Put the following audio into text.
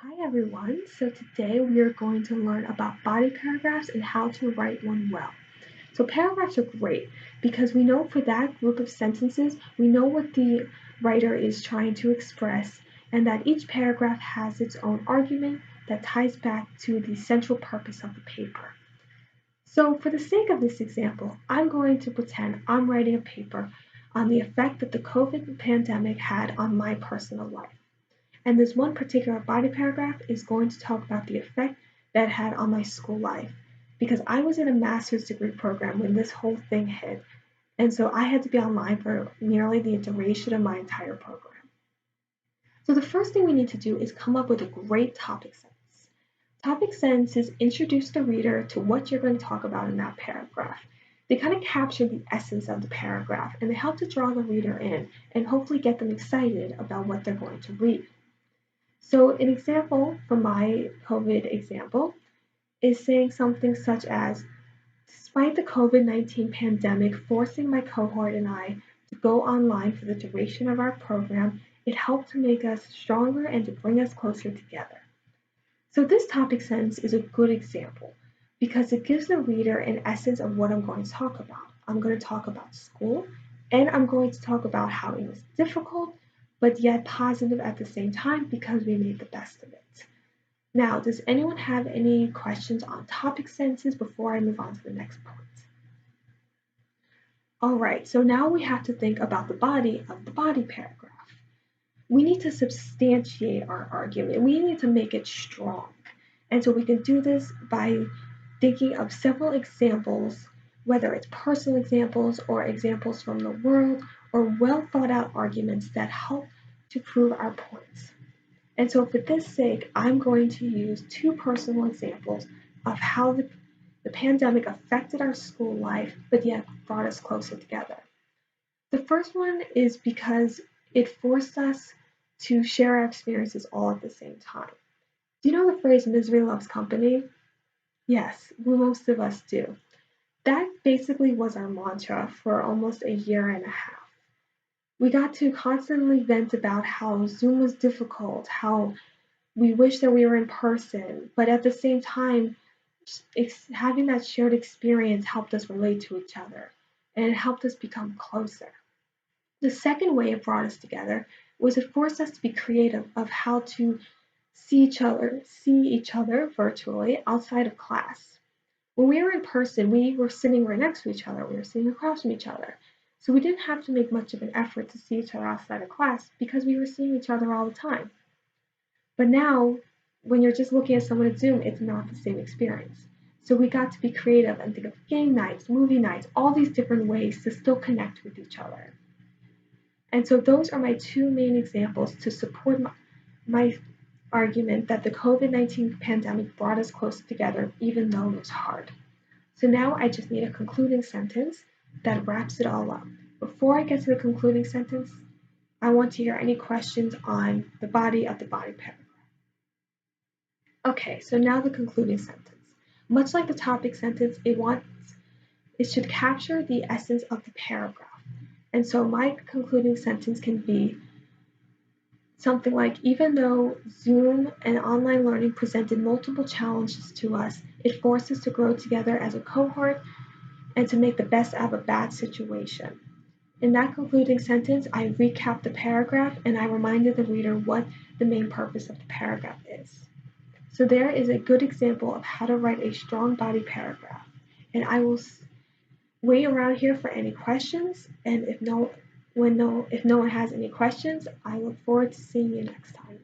Hi everyone, so today we are going to learn about body paragraphs and how to write one well. So paragraphs are great because we know for that group of sentences, we know what the writer is trying to express and that each paragraph has its own argument that ties back to the central purpose of the paper. So for the sake of this example, I'm going to pretend I'm writing a paper on the effect that the COVID pandemic had on my personal life. And this one particular body paragraph is going to talk about the effect that it had on my school life because I was in a master's degree program when this whole thing hit. And so I had to be online for nearly the duration of my entire program. So the first thing we need to do is come up with a great topic sentence. Topic sentences introduce the reader to what you're going to talk about in that paragraph. They kind of capture the essence of the paragraph and they help to draw the reader in and hopefully get them excited about what they're going to read. So an example from my COVID example is saying something such as, despite the COVID-19 pandemic forcing my cohort and I to go online for the duration of our program, it helped to make us stronger and to bring us closer together. So this topic sentence is a good example because it gives the reader an essence of what I'm going to talk about. I'm going to talk about school and I'm going to talk about how it was difficult but yet positive at the same time because we made the best of it. Now, does anyone have any questions on topic sentences before I move on to the next point? All right, so now we have to think about the body of the body paragraph. We need to substantiate our argument. We need to make it strong. And so we can do this by thinking of several examples, whether it's personal examples or examples from the world or well thought out arguments that help to prove our points. And so for this sake, I'm going to use two personal examples of how the pandemic affected our school life, but yet brought us closer together. The first one is because it forced us to share our experiences all at the same time. Do you know the phrase misery loves company? Yes, most of us do. That basically was our mantra for almost a year and a half. We got to constantly vent about how Zoom was difficult, how we wish that we were in person, but at the same time, having that shared experience helped us relate to each other and it helped us become closer. The second way it brought us together was it forced us to be creative of how to see each other virtually outside of class. When we were in person, we were sitting right next to each other, we were sitting across from each other. So we didn't have to make much of an effort to see each other outside of class because we were seeing each other all the time. But now, when you're just looking at someone at Zoom, it's not the same experience. So we got to be creative and think of game nights, movie nights, all these different ways to still connect with each other. And so those are my two main examples to support my argument that the COVID-19 pandemic brought us closer together even though it was hard. So now I just need a concluding sentence that wraps it all up. Before I get to the concluding sentence, I want to hear any questions on the body of the body paragraph. Okay, so now the concluding sentence. Much like the topic sentence, it should capture the essence of the paragraph. And so my concluding sentence can be something like, even though Zoom and online learning presented multiple challenges to us, it forced us to grow together as a cohort and to make the best out of a bad situation. In that concluding sentence, I recapped the paragraph and I reminded the reader what the main purpose of the paragraph is. So there is a good example of how to write a strong body paragraph. And I will wait around here for any questions, and if no one has any questions, I look forward to seeing you next time.